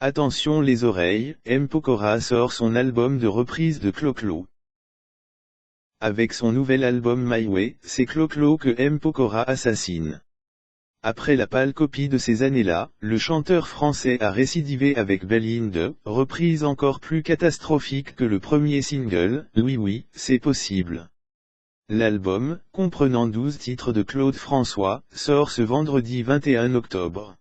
Attention les oreilles, M. Pokora sort son album de reprise de Clo-Clo. Avec son nouvel album My Way, c'est Clo-Clo que M. Pokora assassine. Après la pâle copie de ces années-là, le chanteur français a récidivé avec Belle Inde, reprise encore plus catastrophique que le premier single, Oui Oui, c'est possible. L'album, comprenant 12 titres de Claude François, sort ce vendredi 21 octobre.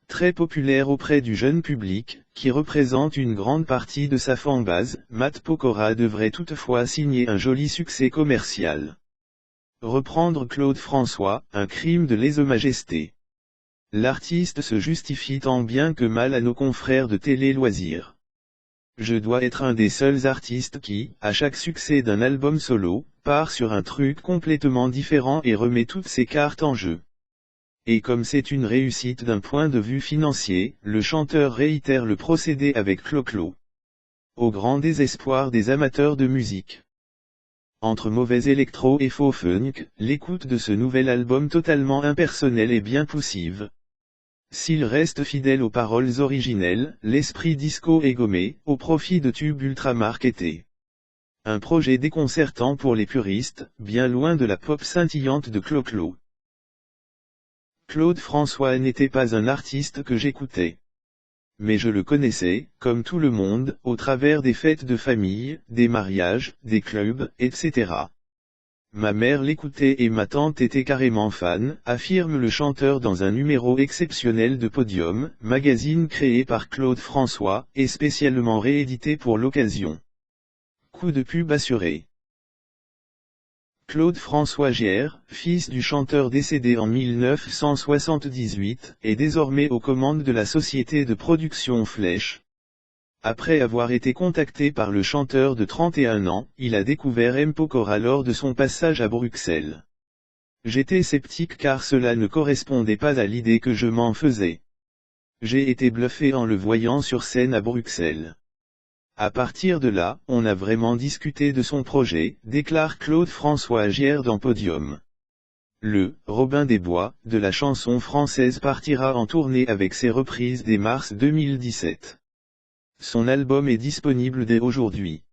Très populaire auprès du jeune public, qui représente une grande partie de sa fanbase, Matt Pokora devrait toutefois signer un joli succès commercial. Reprendre Claude François, un crime de lèse-majesté. L'artiste se justifie tant bien que mal à nos confrères de Télé Loisirs. Je dois être un des seuls artistes qui, à chaque succès d'un album solo, part sur un truc complètement différent et remet toutes ses cartes en jeu. Et comme c'est une réussite d'un point de vue financier, le chanteur réitère le procédé avec Clo-Clo. Au grand désespoir des amateurs de musique. Entre mauvais électro et faux funk, l'écoute de ce nouvel album totalement impersonnel est bien poussive. S'il reste fidèle aux paroles originelles, l'esprit disco est gommé, au profit de tubes ultra marketés. Un projet déconcertant pour les puristes, bien loin de la pop scintillante de Clo-Clo. Claude François n'était pas un artiste que j'écoutais. Mais je le connaissais, comme tout le monde, au travers des fêtes de famille, des mariages, des clubs, etc. Ma mère l'écoutait et ma tante était carrément fan, affirme le chanteur dans un numéro exceptionnel de Podium, magazine créé par Claude François, et spécialement réédité pour l'occasion. Coup de pub assuré. Claude François Gier, fils du chanteur décédé en 1978, est désormais aux commandes de la société de production Flèche. Après avoir été contacté par le chanteur de 31 ans, il a découvert M. Pokora lors de son passage à Bruxelles. J'étais sceptique car cela ne correspondait pas à l'idée que je m'en faisais. J'ai été bluffé en le voyant sur scène à Bruxelles. À partir de là, on a vraiment discuté de son projet, déclare Claude François Gier dans Podium. Le « Robin des Bois » de la chanson française partira en tournée avec ses reprises dès mars 2017. Son album est disponible dès aujourd'hui.